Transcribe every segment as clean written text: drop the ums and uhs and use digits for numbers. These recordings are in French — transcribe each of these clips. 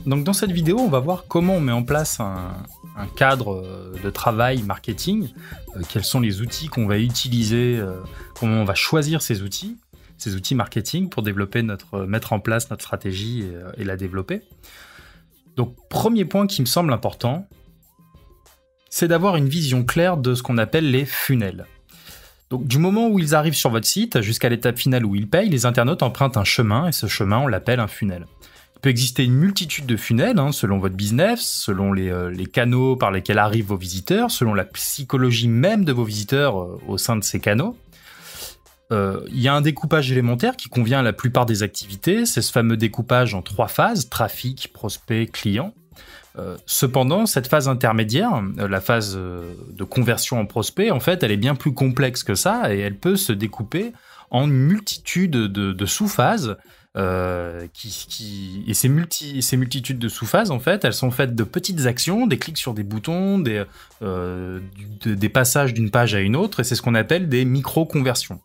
Donc dans cette vidéo, on va voir comment on met en place un cadre de travail marketing, quels sont les outils qu'on va utiliser, comment on va choisir ces outils marketing pour mettre en place notre stratégie et la développer. Donc premier point qui me semble important, c'est d'avoir une vision claire de ce qu'on appelle les funnels. Donc du moment où ils arrivent sur votre site jusqu'à l'étape finale où ils payent, les internautes empruntent un chemin et ce chemin, on l'appelle un funnel. Il peut exister une multitude de funnels selon votre business, selon les canaux par lesquels arrivent vos visiteurs, selon la psychologie même de vos visiteurs au sein de ces canaux. Il y a un découpage élémentaire qui convient à la plupart des activités, c'est ce fameux découpage en 3 phases, trafic, prospect, client. Cependant, cette phase intermédiaire, la phase de conversion en prospect, en fait, elle est bien plus complexe que ça et elle peut se découper en une multitude de sous-phases. Et ces multitudes de sous-phases, en fait, elles sont faites de petites actions, des clics sur des boutons, des passages d'une page à une autre, et c'est ce qu'on appelle des micro-conversions.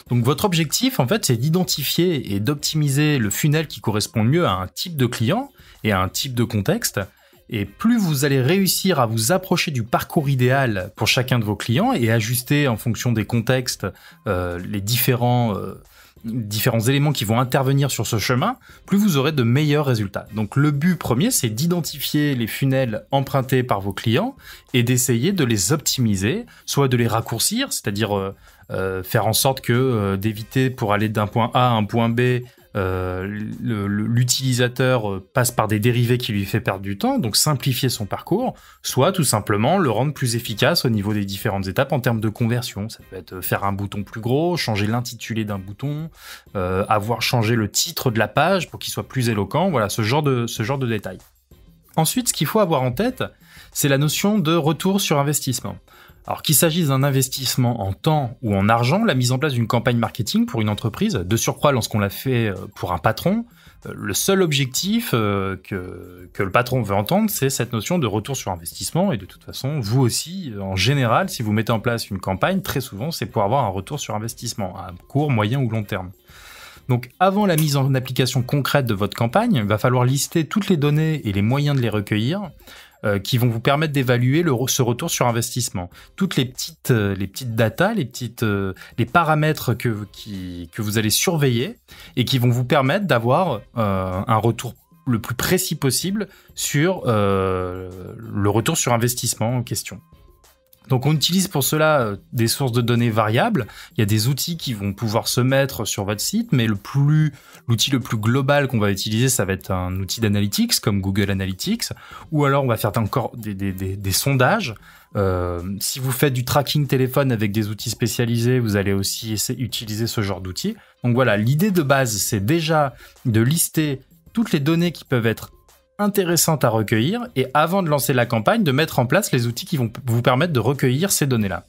Donc votre objectif, en fait, c'est d'identifier et d'optimiser le funnel qui correspond le mieux à un type de client et à un type de contexte. Et plus vous allez réussir à vous approcher du parcours idéal pour chacun de vos clients et ajuster en fonction des contextes les différents éléments qui vont intervenir sur ce chemin, plus vous aurez de meilleurs résultats. Donc le but premier, c'est d'identifier les funnels empruntés par vos clients et d'essayer de les optimiser, soit de les raccourcir, c'est-à-dire faire en sorte que d'éviter pour aller d'un point A à un point B, l'utilisateur passe par des dérivés qui lui fait perdre du temps, donc simplifier son parcours, soit tout simplement le rendre plus efficace au niveau des différentes étapes en termes de conversion. Ça peut être faire un bouton plus gros, changer l'intitulé d'un bouton, avoir changé le titre de la page pour qu'il soit plus éloquent, voilà, ce genre de détails. Ensuite, ce qu'il faut avoir en tête, c'est la notion de retour sur investissement. Alors qu'il s'agisse d'un investissement en temps ou en argent, la mise en place d'une campagne marketing pour une entreprise, de surcroît lorsqu'on l'a fait pour un patron, le seul objectif que le patron veut entendre, c'est cette notion de retour sur investissement. Et de toute façon, vous aussi, en général, si vous mettez en place une campagne, très souvent, c'est pour avoir un retour sur investissement, à court, moyen ou long terme. Donc avant la mise en application concrète de votre campagne, il va falloir lister toutes les données et les moyens de les recueillir, qui vont vous permettre d'évaluer ce retour sur investissement. Toutes les petites datas, les paramètres que vous allez surveiller et qui vont vous permettre d'avoir un retour le plus précis possible sur le retour sur investissement en question. Donc on utilise pour cela des sources de données variables. Il y a des outils qui vont pouvoir se mettre sur votre site, mais l'outil le plus global qu'on va utiliser, ça va être un outil d'analytics comme Google Analytics, ou alors on va faire encore des sondages. Si vous faites du tracking téléphone avec des outils spécialisés, vous allez aussi utiliser ce genre d'outils. Donc voilà, l'idée de base, c'est déjà de lister toutes les données qui peuvent être intéressante à recueillir et avant de lancer la campagne, de mettre en place les outils qui vont vous permettre de recueillir ces données-là.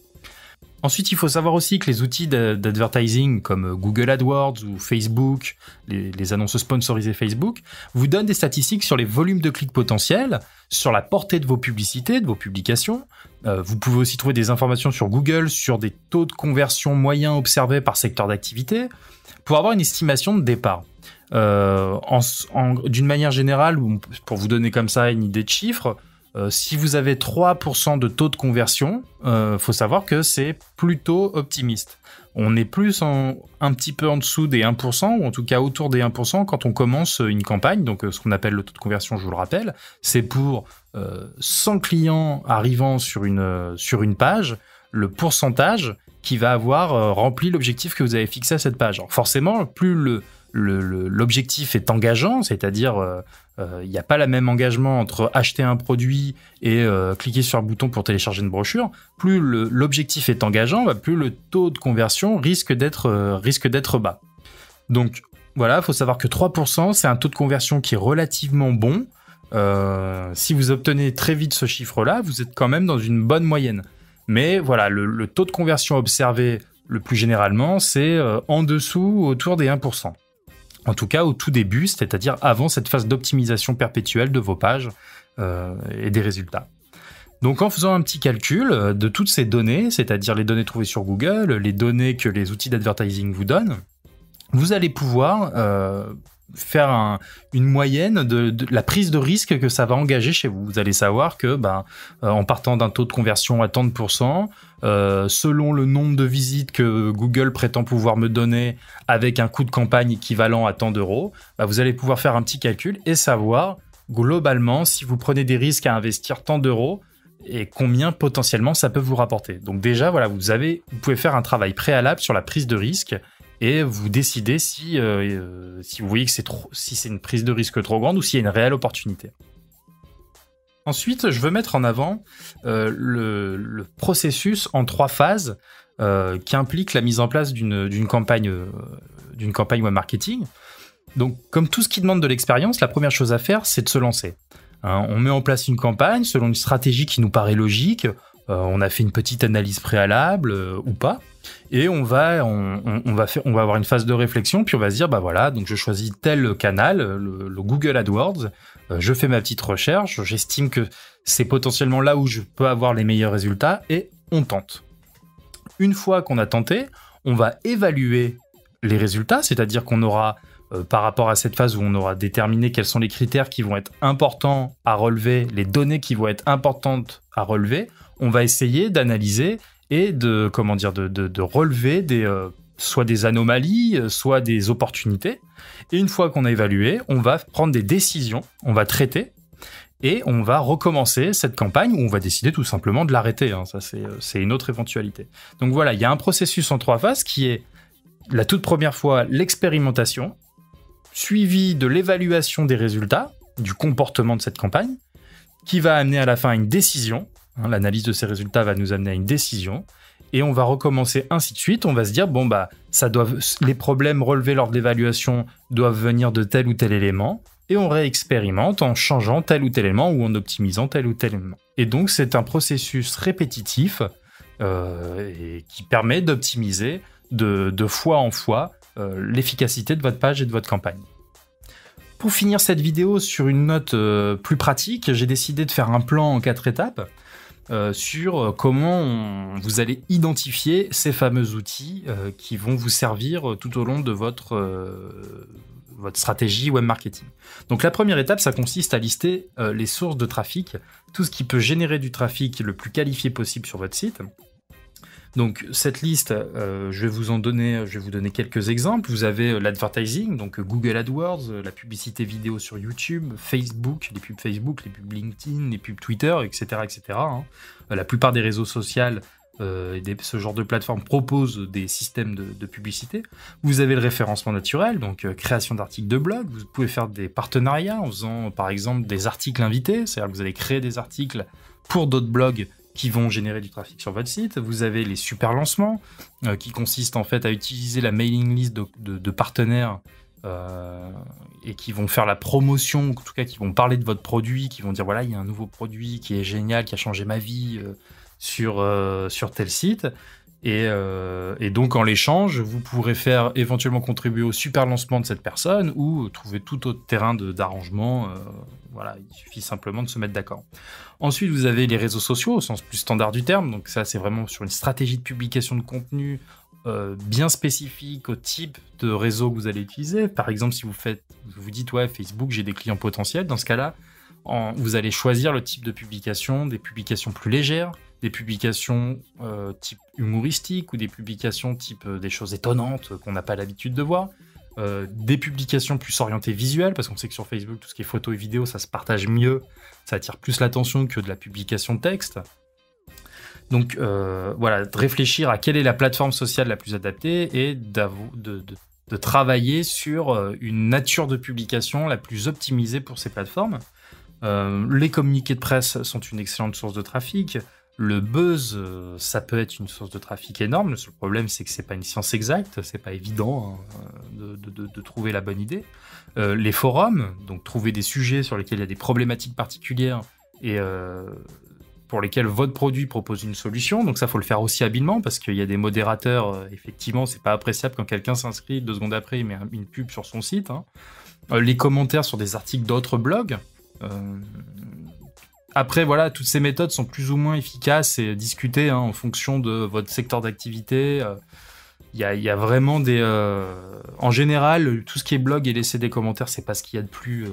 Ensuite, il faut savoir aussi que les outils d'advertising comme Google AdWords ou Facebook, les annonces sponsorisées Facebook, vous donnent des statistiques sur les volumes de clics potentiels, sur la portée de vos publicités, de vos publications. Vous pouvez aussi trouver des informations sur Google sur des taux de conversion moyens observés par secteur d'activité pour avoir une estimation de départ. D'une manière générale, pour vous donner comme ça une idée de chiffre, si vous avez 3% de taux de conversion, faut savoir que c'est plutôt optimiste. On est plus un petit peu en dessous des 1%, ou en tout cas autour des 1% quand on commence une campagne. Donc ce qu'on appelle le taux de conversion, je vous le rappelle, c'est pour 100 clients arrivant sur une page, le pourcentage qui va avoir rempli l'objectif que vous avez fixé à cette page. Alors forcément, plus l'objectif est engageant, c'est-à-dire il n'y a pas le même engagement entre acheter un produit et cliquer sur un bouton pour télécharger une brochure. Plus l'objectif est engageant, plus le taux de conversion risque d'être bas. Donc voilà, il faut savoir que 3%, c'est un taux de conversion qui est relativement bon. Si vous obtenez très vite ce chiffre-là, vous êtes quand même dans une bonne moyenne. Mais voilà, le taux de conversion observé le plus généralement, c'est en dessous, autour des 1%. En tout cas, au tout début, c'est-à-dire avant cette phase d'optimisation perpétuelle de vos pages et des résultats. Donc, en faisant un petit calcul de toutes ces données, c'est-à-dire les données trouvées sur Google, les données que les outils d'advertising vous donnent, vous allez pouvoir faire une moyenne de la prise de risque que ça va engager chez vous. Vous allez savoir que en partant d'un taux de conversion à tant de pourcents, selon le nombre de visites que Google prétend pouvoir me donner avec un coût de campagne équivalent à tant d'euros, vous allez pouvoir faire un petit calcul et savoir globalement si vous prenez des risques à investir tant d'euros et combien potentiellement ça peut vous rapporter. Donc déjà, voilà, vous pouvez faire un travail préalable sur la prise de risque et vous décidez si vous voyez que si c'est une prise de risque trop grande ou s'il y a une réelle opportunité. Ensuite, je veux mettre en avant le processus en 3 phases qui implique la mise en place d'une campagne web marketing. Donc, comme tout ce qui demande de l'expérience, la première chose à faire, c'est de se lancer. On met en place une campagne selon une stratégie qui nous paraît logique. On a fait une petite analyse préalable ou pas. Et on va avoir une phase de réflexion, puis on va se dire, voilà, donc je choisis tel canal, le Google AdWords, je fais ma petite recherche, j'estime que c'est potentiellement là où je peux avoir les meilleurs résultats, et on tente. Une fois qu'on a tenté, on va évaluer les résultats, c'est-à-dire qu'on aura, par rapport à cette phase où on aura déterminé quels sont les critères qui vont être importants à relever, les données qui vont être importantes à relever, on va essayer d'analyser et de relever soit des anomalies, soit des opportunités. Et une fois qu'on a évalué, on va prendre des décisions, on va traiter, et on va recommencer cette campagne où on va décider tout simplement de l'arrêter. Ça, c'est une autre éventualité. Donc voilà, il y a un processus en 3 phases qui est la toute première fois l'expérimentation, suivi de l'évaluation des résultats, du comportement de cette campagne, qui va amener à la fin une décision. L'analyse de ces résultats va nous amener à une décision et on va recommencer ainsi de suite. On va se dire, les problèmes relevés lors de l'évaluation doivent venir de tel ou tel élément et on réexpérimente en changeant tel ou tel élément ou en optimisant tel ou tel élément. Et donc, c'est un processus répétitif et qui permet d'optimiser de fois en fois l'efficacité de votre page et de votre campagne. Pour finir cette vidéo sur une note plus pratique, j'ai décidé de faire un plan en 4 étapes. Sur comment vous allez identifier ces fameux outils qui vont vous servir tout au long de votre stratégie web marketing. Donc la première étape, ça consiste à lister les sources de trafic, tout ce qui peut générer du trafic le plus qualifié possible sur votre site. Donc cette liste, je vais vous donner quelques exemples. Vous avez l'advertising, donc Google AdWords, la publicité vidéo sur YouTube, Facebook, les pubs LinkedIn, les pubs Twitter, etc. La plupart des réseaux sociaux ce genre de plateforme proposent des systèmes de publicité. Vous avez le référencement naturel, donc création d'articles de blog. Vous pouvez faire des partenariats en faisant par exemple des articles invités, c'est-à-dire que vous allez créer des articles pour d'autres blogs qui vont générer du trafic sur votre site. Vous avez les super lancements qui consistent en fait à utiliser la mailing list de partenaires et qui vont faire la promotion, en tout cas qui vont parler de votre produit, qui vont dire voilà, il y a un nouveau produit qui est génial, qui a changé ma vie sur tel site. Et donc en l'échange, vous pourrez faire éventuellement contribuer au super lancement de cette personne ou trouver tout autre terrain d'arrangement. Il suffit simplement de se mettre d'accord. Ensuite, vous avez les réseaux sociaux au sens plus standard du terme. Donc ça, c'est vraiment sur une stratégie de publication de contenu bien spécifique au type de réseau que vous allez utiliser. Par exemple, si vous dites ouais, Facebook, j'ai des clients potentiels. Dans ce cas-là, vous allez choisir le type de publication, des publications plus légères, des publications type humoristique ou des publications type des choses étonnantes qu'on n'a pas l'habitude de voir. Des publications plus orientées visuelles, parce qu'on sait que sur Facebook, tout ce qui est photo et vidéo, ça se partage mieux, ça attire plus l'attention que de la publication de texte. Donc de réfléchir à quelle est la plateforme sociale la plus adaptée et de travailler sur une nature de publication la plus optimisée pour ces plateformes. Les communiqués de presse sont une excellente source de trafic. Le buzz, ça peut être une source de trafic énorme. Le seul problème, c'est que c'est pas une science exacte, c'est pas évident de trouver la bonne idée. Les forums, donc trouver des sujets sur lesquels il y a des problématiques particulières et pour lesquels votre produit propose une solution. Donc ça, faut le faire aussi habilement parce qu'il y a des modérateurs. Effectivement, c'est pas appréciable quand quelqu'un s'inscrit 2 secondes après, il met une pub sur son site. Les commentaires sur des articles d'autres blogs. Après, voilà, toutes ces méthodes sont plus ou moins efficaces et discutées en fonction de votre secteur d'activité. Il y a vraiment des... En général, tout ce qui est blog et laisser des commentaires, c'est pas ce qu'il y a de plus...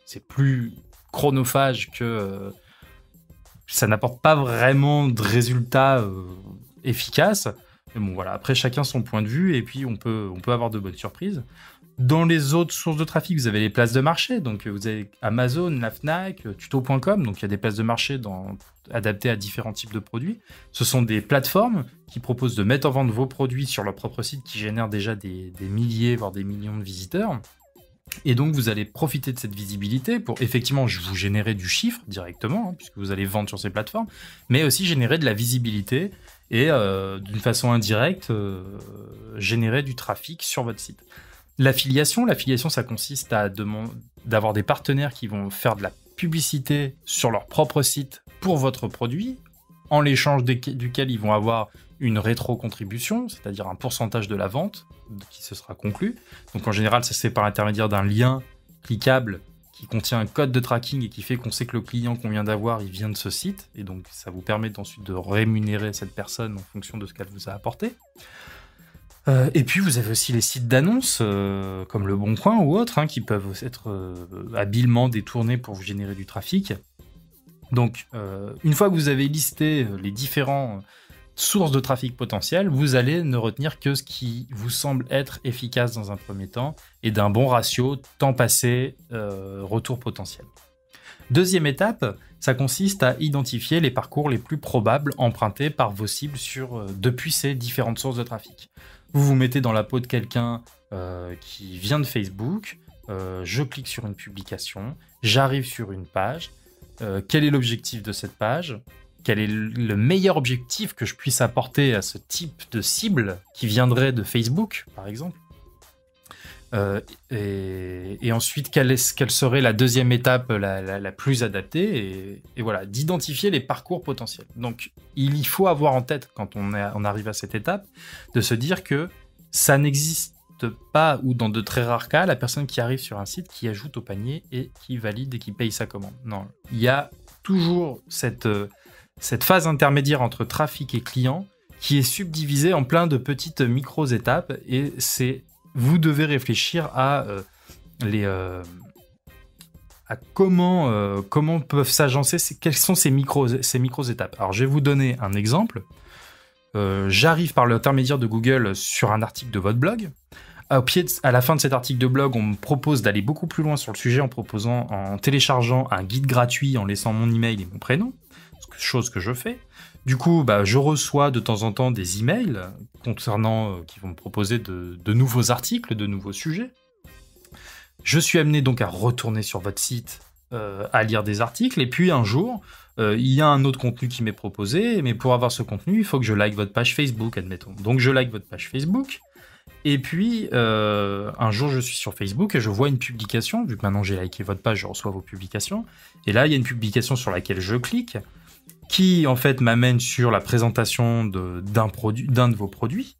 c'est plus chronophage que... ça n'apporte pas vraiment de résultats efficaces. Mais bon, voilà. Après, chacun son point de vue, et puis on peut avoir de bonnes surprises. Dans les autres sources de trafic, vous avez les places de marché. Donc, vous avez Amazon, la Fnac, tuto.com. Donc, il y a des places de marché adaptées à différents types de produits. Ce sont des plateformes qui proposent de mettre en vente vos produits sur leur propre site, qui génèrent déjà des milliers, voire des millions de visiteurs. Et donc, vous allez profiter de cette visibilité pour effectivement vous générer du chiffre directement, hein, puisque vous allez vendre sur ces plateformes, mais aussi générer de la visibilité et d'une façon indirecte, générer du trafic sur votre site. L'affiliation, ça consiste à d'avoir des partenaires qui vont faire de la publicité sur leur propre site pour votre produit, en l'échange duquel ils vont avoir une rétro-contribution, c'est-à-dire un pourcentage de la vente qui se sera conclu. Donc en général, ça se fait par l'intermédiaire d'un lien cliquable qui contient un code de tracking et qui fait qu'on sait que le client qu'on vient d'avoir, il vient de ce site, et donc ça vous permet ensuite de rémunérer cette personne en fonction de ce qu'elle vous a apporté. Et puis vous avez aussi les sites d'annonces comme Le Bon Coin ou autres, hein, qui peuvent être habilement détournés pour vous générer du trafic. Donc une fois que vous avez listé les différents sources de trafic potentielles, vous allez ne retenir que ce qui vous semble être efficace dans un premier temps et d'un bon ratio temps passé retour potentiel. Deuxième étape, ça consiste à identifier les parcours les plus probables empruntés par vos cibles depuis ces différentes sources de trafic. Vous vous mettez dans la peau de quelqu'un qui vient de Facebook, je clique sur une publication, j'arrive sur une page, quel est l'objectif de cette page ? Quel est le meilleur objectif que je puisse apporter à ce type de cible qui viendrait de Facebook, par exemple ? Et ensuite, quelle serait la deuxième étape la plus adaptée et voilà, d'identifier les parcours potentiels. Donc, il y faut avoir en tête, quand on arrive à cette étape, de se dire que ça n'existe pas, ou dans de très rares cas, la personne qui arrive sur un site, qui ajoute au panier et qui valide et qui paye sa commande. Non, il y a toujours cette phase intermédiaire entre trafic et client qui est subdivisée en plein de petites micro-étapes, et vous devez réfléchir à comment peuvent s'agencer, quelles sont ces micro-étapes. Alors, je vais vous donner un exemple. J'arrive par l'intermédiaire de Google sur un article de votre blog. À la fin de cet article de blog, on me propose d'aller beaucoup plus loin sur le sujet en téléchargeant un guide gratuit, en laissant mon email et mon prénom, chose que je fais. Du coup, je reçois de temps en temps des emails qui vont me proposer de nouveaux articles, de nouveaux sujets. Je suis amené donc à retourner sur votre site, à lire des articles, et puis un jour, il y a un autre contenu qui m'est proposé, mais pour avoir ce contenu, il faut que je like votre page Facebook, admettons. Donc je like votre page Facebook, et puis un jour je suis sur Facebook et je vois une publication, vu que maintenant j'ai liké votre page, je reçois vos publications, et là il y a une publication sur laquelle je clique, qui en fait m'amène sur la présentation d'un de vos produits.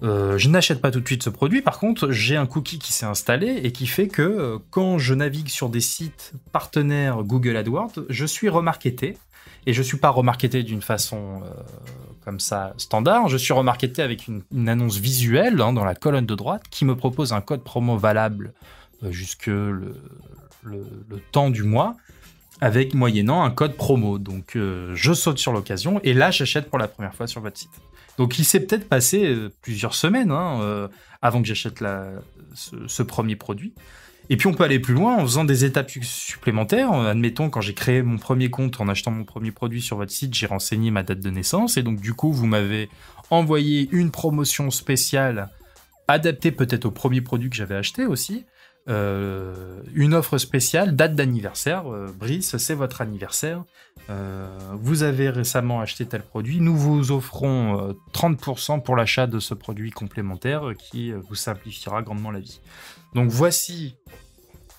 Je n'achète pas tout de suite ce produit, par contre j'ai un cookie qui s'est installé et qui fait que quand je navigue sur des sites partenaires Google AdWords, je suis remarketé, et je ne suis pas remarketé d'une façon comme ça standard, je suis remarketé avec une annonce visuelle dans la colonne de droite qui me propose un code promo valable jusque le temps du mois, avec moyennant un code promo. Donc je saute sur l'occasion et là j'achète pour la première fois sur votre site. Donc il s'est peut-être passé plusieurs semaines avant que j'achète ce premier produit. Et puis on peut aller plus loin en faisant des étapes supplémentaires. Admettons, quand j'ai créé mon premier compte en achetant mon premier produit sur votre site, j'ai renseigné ma date de naissance, et donc du coup vous m'avez envoyé une promotion spéciale adaptée peut-être au premier produit que j'avais acheté aussi. Une offre spéciale, date d'anniversaire, Brice, c'est votre anniversaire, vous avez récemment acheté tel produit, nous vous offrons 30% pour l'achat de ce produit complémentaire qui vous simplifiera grandement la vie. Donc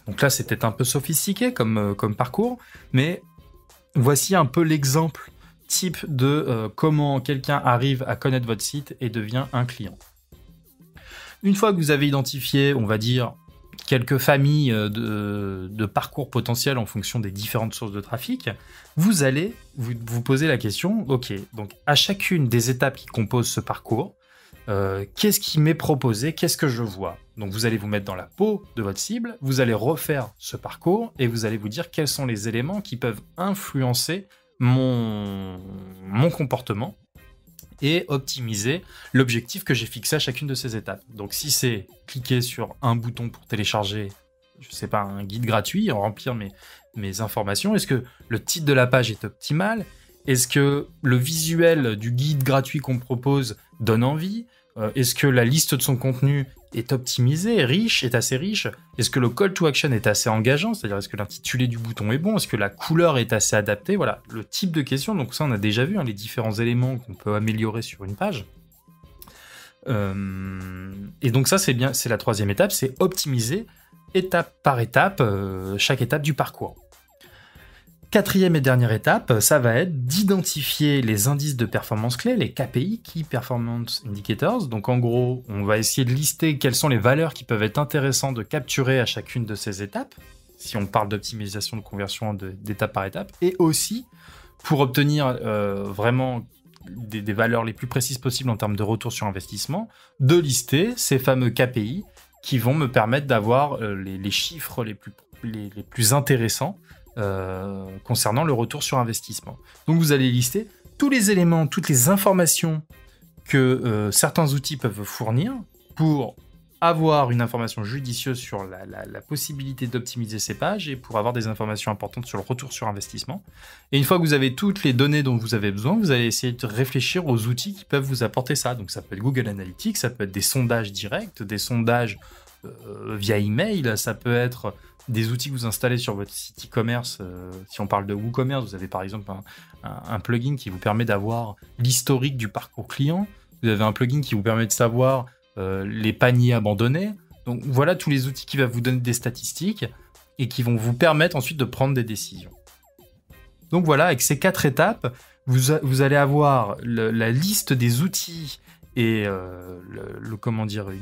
donc là c'était un peu sophistiqué comme parcours, mais voici un peu l'exemple type de comment quelqu'un arrive à connaître votre site et devient un client. Une fois que vous avez identifié, on va dire, quelques familles de parcours potentiels en fonction des différentes sources de trafic, vous allez vous poser la question, ok, donc à chacune des étapes qui composent ce parcours, qu'est-ce qui m'est proposé, qu'est-ce que je vois. Donc vous allez vous mettre dans la peau de votre cible, vous allez refaire ce parcours et vous allez vous dire quels sont les éléments qui peuvent influencer mon comportement et optimiser l'objectif que j'ai fixé à chacune de ces étapes. Donc si c'est cliquer sur un bouton pour télécharger, je sais pas, un guide gratuit, remplir mes informations, est-ce que le titre de la page est optimal? Est-ce que le visuel du guide gratuit qu'on me propose donne envie? Est-ce que la liste de son contenu est optimisée, est assez riche? Est-ce que le call to action est assez engageant? C'est-à-dire, est-ce que l'intitulé du bouton est bon? Est-ce que la couleur est assez adaptée? Voilà, le type de question. Donc ça, on a déjà vu, hein, les différents éléments qu'on peut améliorer sur une page. Et donc ça, c'est la troisième étape, c'est optimiser étape par étape, chaque étape du parcours. Quatrième et dernière étape, ça va être d'identifier les indices de performance clés, les KPI, Key Performance Indicators. Donc en gros, on va essayer de lister quelles sont les valeurs qui peuvent être intéressantes de capturer à chacune de ces étapes, si on parle d'optimisation de conversion d'étape par étape, et aussi pour obtenir vraiment des valeurs les plus précises possibles en termes de retour sur investissement, de lister ces fameux KPI qui vont me permettre d'avoir les chiffres les plus intéressants concernant le retour sur investissement. Donc vous allez lister tous les éléments, toutes les informations que certains outils peuvent vous fournir pour avoir une information judicieuse sur la possibilité d'optimiser ces pages et pour avoir des informations importantes sur le retour sur investissement. Et une fois que vous avez toutes les données dont vous avez besoin, vous allez essayer de réfléchir aux outils qui peuvent vous apporter ça. Donc ça peut être Google Analytics, ça peut être des sondages directs, des sondages via email, ça peut être des outils que vous installez sur votre site e-commerce. Si on parle de WooCommerce, vous avez par exemple un plugin qui vous permet d'avoir l'historique du parcours client. Vous avez un plugin qui vous permet de savoir les paniers abandonnés. Donc voilà tous les outils qui vont vous donner des statistiques et qui vont vous permettre ensuite de prendre des décisions. Donc voilà, avec ces 4 étapes, vous allez avoir la liste des outils et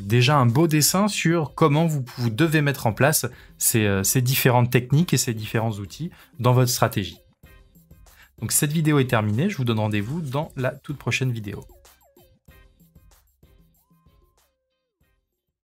déjà un beau dessin sur comment vous devez mettre en place ces différentes techniques et ces différents outils dans votre stratégie. Donc cette vidéo est terminée, je vous donne rendez-vous dans la toute prochaine vidéo.